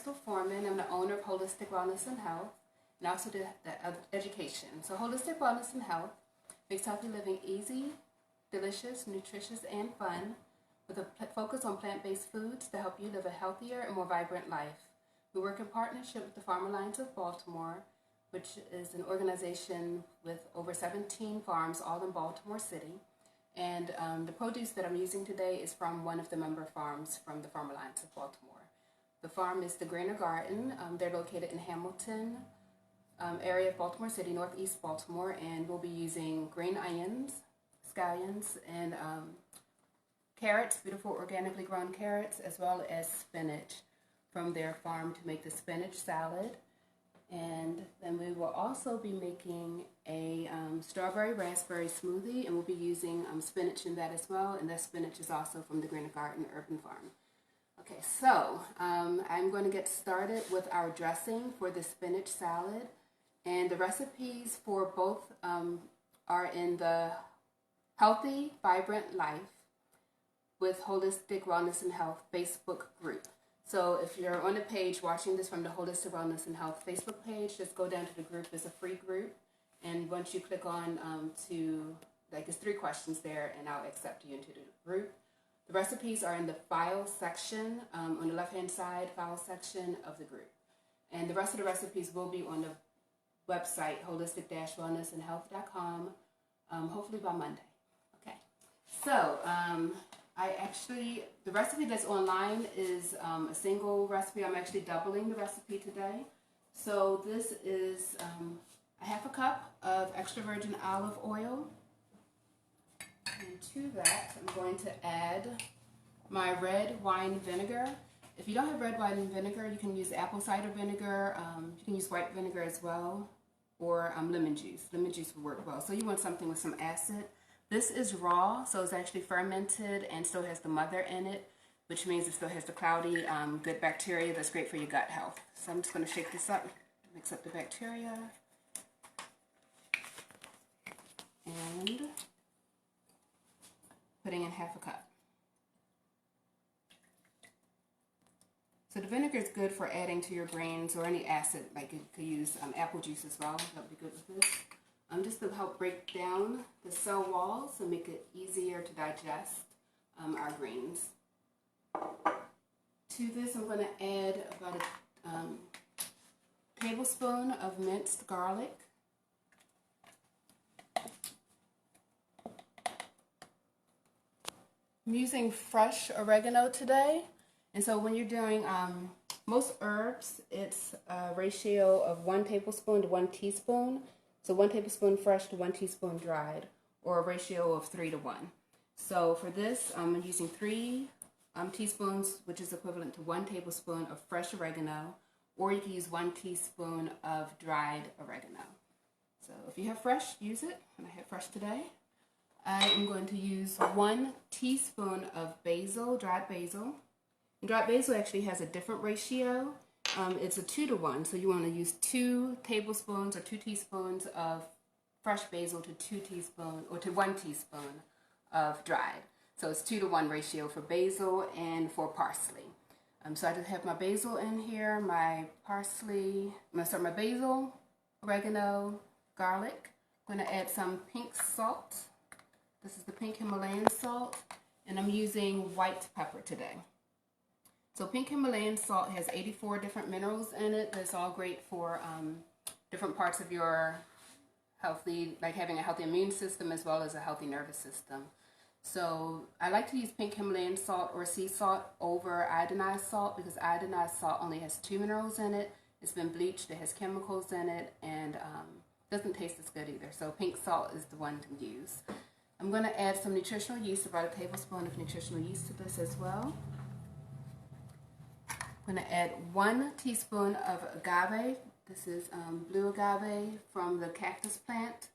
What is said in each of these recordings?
Forman. I'm the owner of Holistic Wellness and Health, and also the education. So Holistic Wellness and Health makes healthy living easy, delicious, nutritious, and fun, with a focus on plant-based foods to help you live a healthier and more vibrant life. We work in partnership with the Farm Alliance of Baltimore, which is an organization with over 17 farms, all in Baltimore City. And the produce that I'm using today is from one of the member farms from the Farm Alliance of Baltimore. The farm is the Greener Garden. They're located in Hamilton area of Baltimore City, northeast Baltimore, and we'll be using green onions, scallions, and carrots, beautiful organically grown carrots, as well as spinach from their farm to make the spinach salad. And then we will also be making a strawberry raspberry smoothie, and we'll be using spinach in that as well, and that spinach is also from the Greener Garden Urban Farm. Okay, so I'm going to get started with our dressing for the spinach salad, and the recipes for both are in the Healthy, Vibrant Life with Holistic Wellness and Health Facebook group. So if you're on the page watching this from the Holistic Wellness and Health Facebook page, just go down to the group. It's a free group, and once you click on there's 3 questions there, and I'll accept you into the group. The recipes are in the file section, on the left-hand side, file section of the group. And the rest of the recipes will be on the website, holistic-wellnessandhealth.com, hopefully by Monday. Okay, so the recipe that's online is a single recipe. I'm actually doubling the recipe today. So this is a half a cup of extra virgin olive oil. And to that, I'm going to add my red wine vinegar. If you don't have red wine vinegar, you can use apple cider vinegar. You can use white vinegar as well, or lemon juice. Lemon juice will work well. So you want something with some acid. This is raw, so it's actually fermented and still has the mother in it, which means it still has the cloudy, good bacteria that's great for your gut health. So I'm just going to shake this up, mix up the bacteria, and putting in half a cup. So the vinegar is good for adding to your grains or any acid, like you could use apple juice as well. That would be good with this. Just to help break down the cell walls and make it easier to digest our greens. To this, I'm going to add about a tablespoon of minced garlic. I'm using fresh oregano today, and so when you're doing most herbs, it's a ratio of 1 tablespoon to 1 teaspoon. So 1 tablespoon fresh to 1 teaspoon dried, or a ratio of 3 to 1. So for this, I'm using 3 teaspoons, which is equivalent to 1 tablespoon of fresh oregano, or you can use 1 teaspoon of dried oregano. So if you have fresh, use it, and I have fresh today. I am going to use 1 teaspoon of basil, dried basil. And dried basil actually has a different ratio. It's a 2 to 1, so you want to use 2 tablespoons or 2 teaspoons of fresh basil to 2 teaspoons or to 1 teaspoon of dried. So it's 2 to 1 ratio for basil and for parsley. So I just have my basil in here, my parsley, my basil, oregano, garlic. I'm going to add some pink salt. This is the pink Himalayan salt, and I'm using white pepper today. So pink Himalayan salt has 84 different minerals in it. That's all great for different parts of your healthy, like having a healthy immune system as well as a healthy nervous system. So I like to use pink Himalayan salt or sea salt over iodinized salt, because iodinized salt only has 2 minerals in it. It's been bleached, it has chemicals in it, and doesn't taste as good either. So pink salt is the one to use. I'm going to add some nutritional yeast, about a tablespoon of nutritional yeast to this as well. I'm going to add 1 teaspoon of agave. This is blue agave from the cactus plant.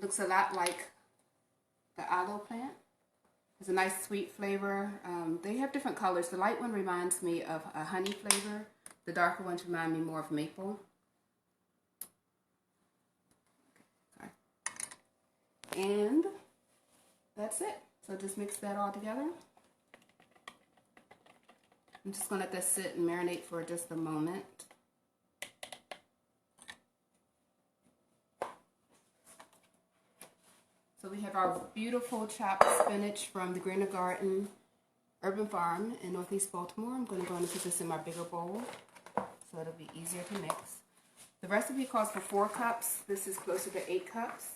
Looks a lot like the aloe plant. It's a nice sweet flavor. They have different colors. The light one reminds me of a honey flavor. The darker ones remind me more of maple. Okay, sorry. And that's it. So just mix that all together. I'm just going to let that sit and marinate for just a moment. So we have our beautiful chopped spinach from the Greener Garden Urban Farm in Northeast Baltimore. I'm going to go and put this in my bigger bowl so it'll be easier to mix. The recipe calls for 4 cups. This is closer to 8 cups,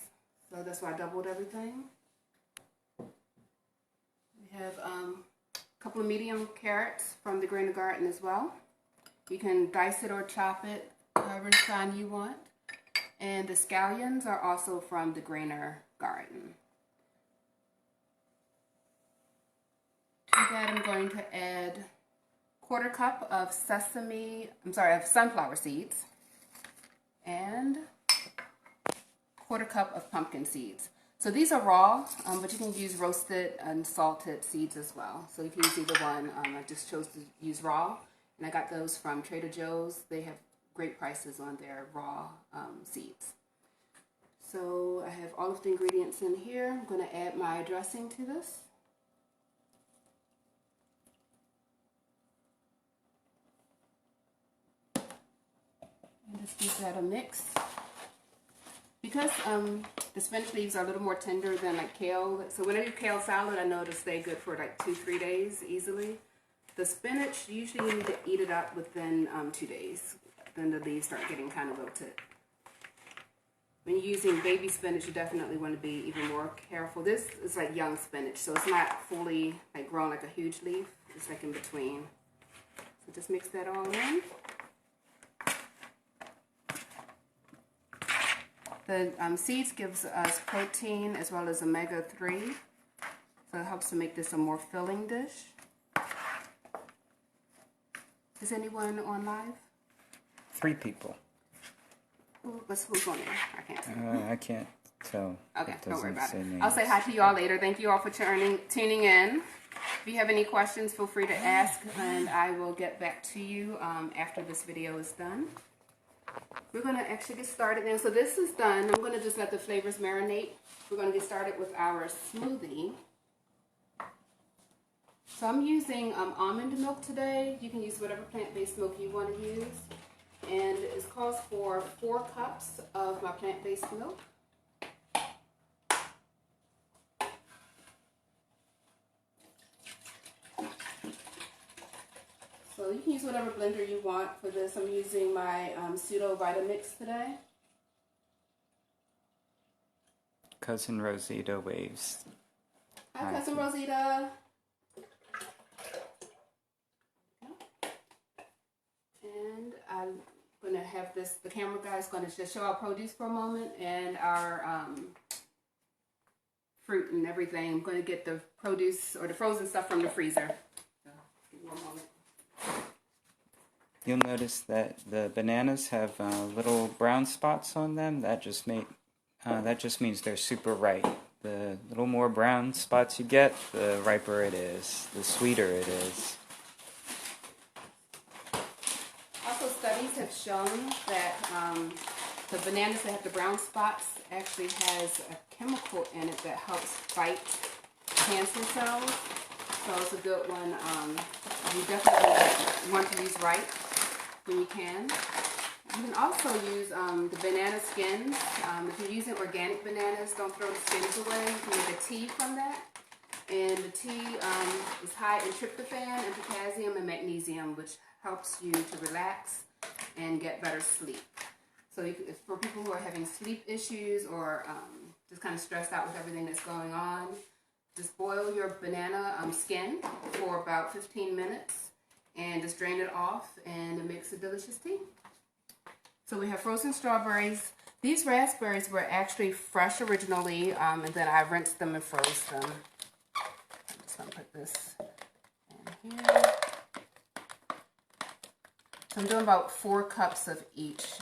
so that's why I doubled everything. We have a couple of medium carrots from the Greener Garden as well. You can dice it or chop it, however fine you want. And the scallions are also from the Greener Garden. To that, I'm going to add 1/4 cup of sunflower seeds and 1/4 cup of pumpkin seeds. So these are raw, but you can use roasted and salted seeds as well. So you can use either one. I just chose to use raw, and I got those from Trader Joe's. They have great prices on their raw seeds. So I have all of the ingredients in here. I'm going to add my dressing to this. And just give that a mix. Because the spinach leaves are a little more tender than like kale, so when I do kale salad, I know it'll stay good for like 2-3 days easily. The spinach, usually you need to eat it up within 2 days. Then the leaves start getting kind of wilted. When you're using baby spinach, you definitely want to be even more careful. This is like young spinach, so it's not fully like grown like a huge leaf. It's like in between. So just mix that all in. The seeds gives us protein as well as omega-3, so it helps to make this a more filling dish. Is anyone on live? 3 people. Who's on there? I can't see. I can't tell. Okay, don't worry about it. Names. I'll say hi to you all later. Thank you all for tuning in. If you have any questions, feel free to ask, and I will get back to you after this video is done. We're going to actually get started now. So this is done. I'm going to just let the flavors marinate. We're going to get started with our smoothie. So I'm using almond milk today. You can use whatever plant-based milk you want to use. And it calls for 4 cups of my plant-based milk. So you can use whatever blender you want for this. I'm using my pseudo Vitamix today. Cousin Rosita waves. Hi, Cousin Rosita. And I'm going to have this, the camera guy is going to just show our produce for a moment and our fruit and everything. I'm going to get the produce or the frozen stuff from the freezer. So, give me 1 moment. You'll notice that the bananas have little brown spots on them. That just means they're super ripe. The little more brown spots you get, the riper it is, the sweeter it is. Also, studies have shown that the bananas that have the brown spots actually has a chemical in it that helps fight cancer cells. So it's a good one. You definitely want to use ripe when you can. You can also use the banana skins. If you're using organic bananas, don't throw the skins away. You can make a tea from that. And the tea is high in tryptophan and potassium and magnesium, which helps you to relax and get better sleep. So for people who are having sleep issues or just kind of stressed out with everything that's going on, just boil your banana skin for about 15 minutes and just drain it off, and it makes a delicious tea. So we have frozen strawberries. These raspberries were actually fresh originally, and then I rinsed them and froze them. I'm just going to put this in here. So I'm doing about 4 cups of each,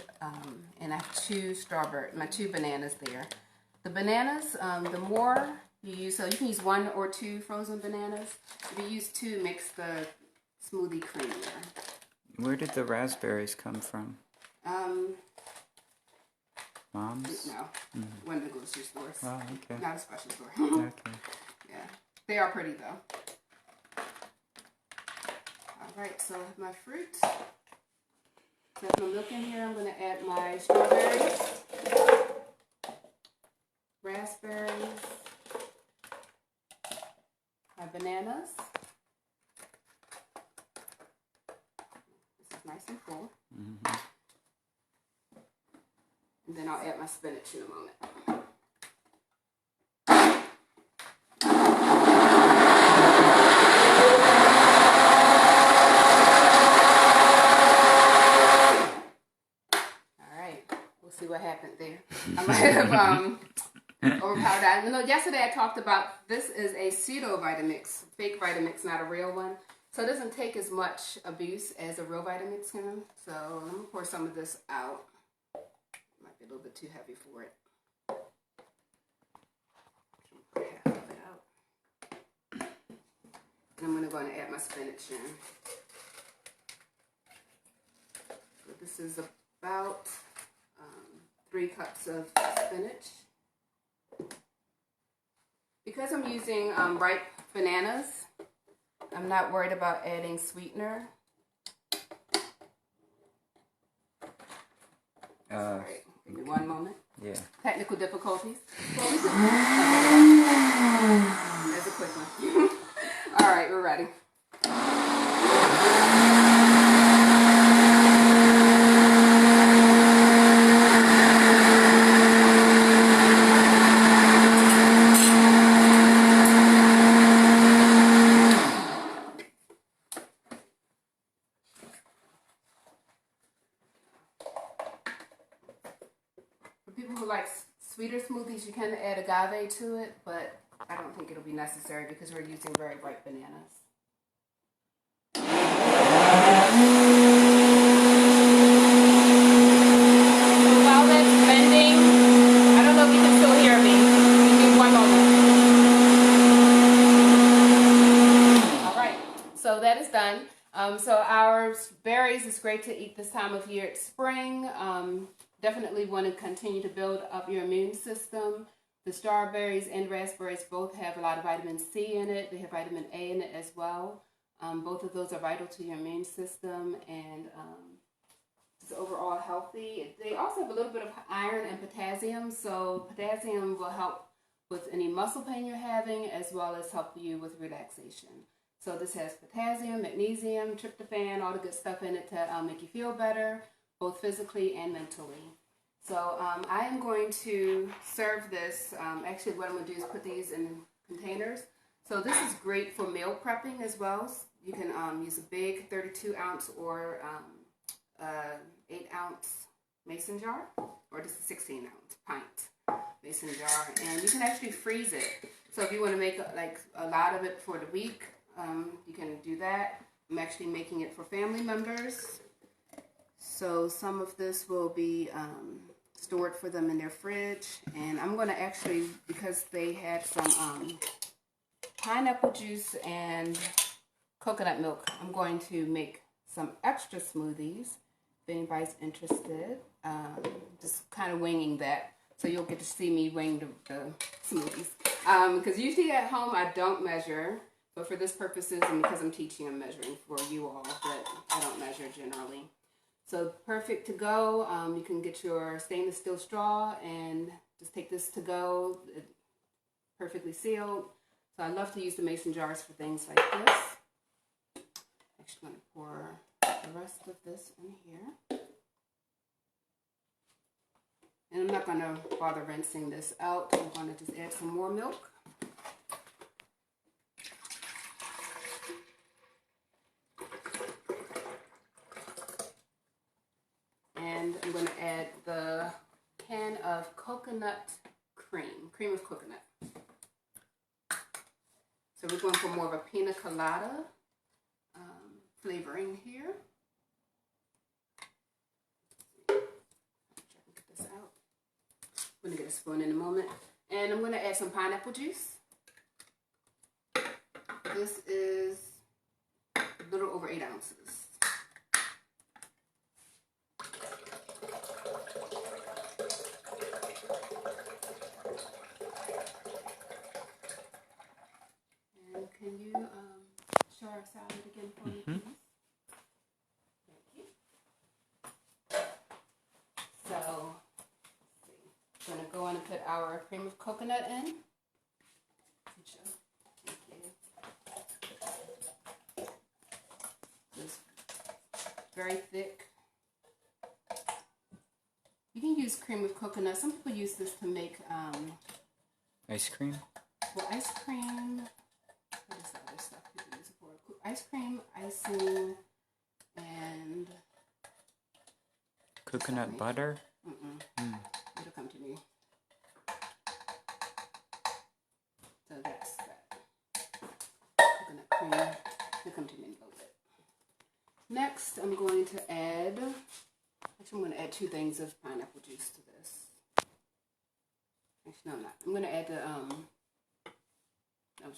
and I have my 2 bananas there. The bananas, the more you use, so you can use 1 or 2 frozen bananas. If you use 2, it makes the smoothie creamier. Where did the raspberries come from? Mom's? No, one of the grocery stores. Oh, okay. Not a special store. Okay. Yeah, they are pretty though. Alright, so I have my fruit. So I have my milk in here. I'm going to add my strawberries, raspberries, my bananas. This is nice and full. Mm-hmm. And then I'll add my spinach in a moment. See what happened there. I might have overpowered that. You know, yesterday I talked about this is a pseudo Vitamix, fake Vitamix, not a real one. So it doesn't take as much abuse as a real Vitamix can. So I'm gonna pour some of this out. Might be a little bit too heavy for it. Pour half of it out. And I'm gonna go and add my spinach in. So this is about 3 cups of spinach. Because I'm using ripe bananas, I'm not worried about adding sweetener. Right, give me one moment. Yeah. Technical difficulties. There's a quick one. All right, we're ready. People who like sweeter smoothies, you can add agave to it, but I don't think it'll be necessary because we're using very ripe bananas. So while that's blending, I don't know if you can still hear me. Give me one moment. All right, so that is done. So our berries is great to eat this time of year. It's spring. Definitely want to continue to build up your immune system. The strawberries and raspberries both have a lot of vitamin C in it. They have vitamin A in it as well. Both of those are vital to your immune system and just overall healthy. They also have a little bit of iron and potassium. So potassium will help with any muscle pain you're having as well as help you with relaxation. So this has potassium, magnesium, tryptophan, all the good stuff in it to make you feel better, both physically and mentally. So I am going to serve this. Actually, what I'm going to do is put these in containers. So this is great for meal prepping as well. You can use a big 32 ounce or 8 ounce mason jar, or just a 16 ounce pint mason jar. And you can actually freeze it. So if you want to make like a lot of it for the week, you can do that. I'm actually making it for family members. So some of this will be stored for them in their fridge. And I'm going to actually, because they had some pineapple juice and coconut milk, I'm going to make some extra smoothies. If anybody's interested, just kind of winging that. So you'll get to see me wing the smoothies. Because usually at home I don't measure. But for this purposes and because I'm teaching, I'm measuring for you all. But I don't measure generally. So perfect to go. You can get your stainless steel straw and just take this to go. It's perfectly sealed. So I love to use the mason jars for things like this. Actually, I'm going to pour the rest of this in here. And I'm not going to bother rinsing this out. I'm going to just add some more milk. And I'm going to add the can of coconut cream of coconut. So we're going for more of a Pina Colada flavoring here. Check and get this out. I'm going to get a spoon in a moment. And I'm going to add some pineapple juice. This is a little over 8 ounces. And can you share our salad again for me, please? our cream of coconut in. Thank you. It's very thick. You can use cream of coconut. Some people use this to make ice cream. Well, ice cream. What is the other stuff people use it for? Ice cream, icing, and coconut butter. It'll come to me. So that's that. Coconut cream. It'll come to me in a little bit. Next, I'm going to add. Actually, I'm going to add 2 things of pineapple juice to this. Actually, no, I'm not. I'm going to add the,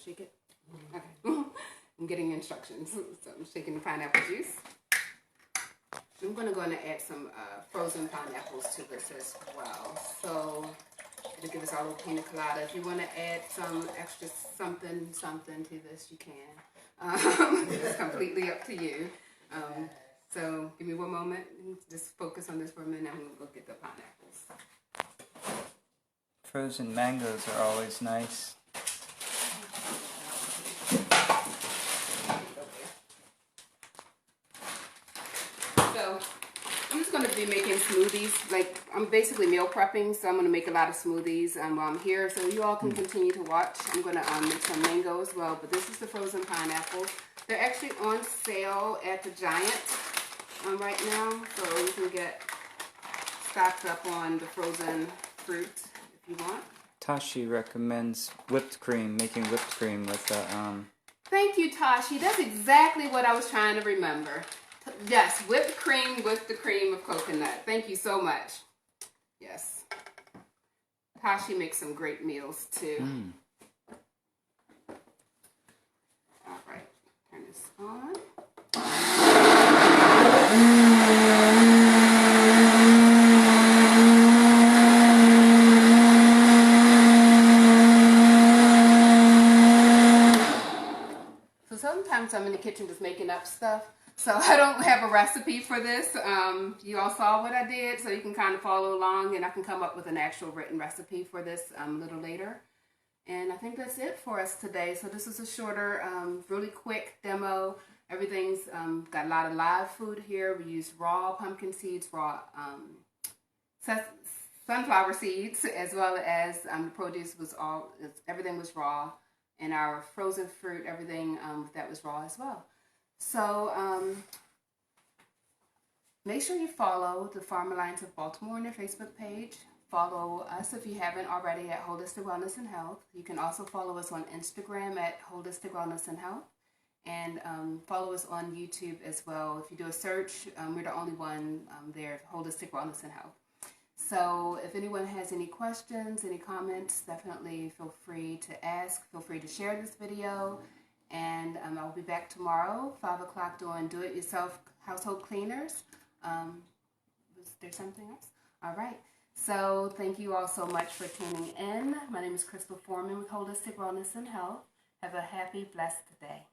shake it? Okay. I'm getting instructions. So I'm shaking the pineapple juice. I'm going to go in and add some frozen pineapples to this as well. So it'll give us our little Pina Colada. If you want to add some extra something to this, you can. It's completely up to you. So give me one moment. Just focus on this for a minute. I'm going to go get the pineapples. Frozen mangoes are always nice. So I'm just going to be making smoothies. Like, I'm basically meal prepping, so I'm going to make a lot of smoothies while I'm here. So you all can continue to watch. I'm going to make some mango as well. But this is the frozen pineapples. They're actually on sale at the Giant right now. So you can get stocked up on the frozen fruit if you want. Tashi recommends whipped cream, making whipped cream with the Thank you, Tashi. That's exactly what I was trying to remember. Yes, whipped cream with the cream of coconut. Thank you so much. Yes. Tashi makes some great meals too. All right, turn this on. So sometimes I'm in the kitchen just making up stuff. So I don't have a recipe for this. You all saw what I did, so you can kind of follow along, and I can come up with an actual written recipe for this a little later. And I think that's it for us today. So this is a shorter, really quick demo. Everything's got a lot of live food here. We used raw pumpkin seeds, raw sunflower seeds, as well as the produce was everything was raw. And our frozen fruit, everything that was raw as well. So make sure you follow the Farm Alliance of Baltimore on their Facebook page. Follow us if you haven't already at Holistic Wellness and Health. You can also follow us on Instagram at Holistic Wellness and Health. And follow us on YouTube as well. If you do a search, we're the only one there, Holistic Wellness and Health. So if anyone has any questions, any comments, definitely feel free to ask. Feel free to share this video. And I'll be back tomorrow, 5 o'clock, doing do-it-yourself household cleaners. Was there something else? All right. So thank you all so much for tuning in. My name is Crystal Forman with Holistic Wellness and Health. Have a happy, blessed day.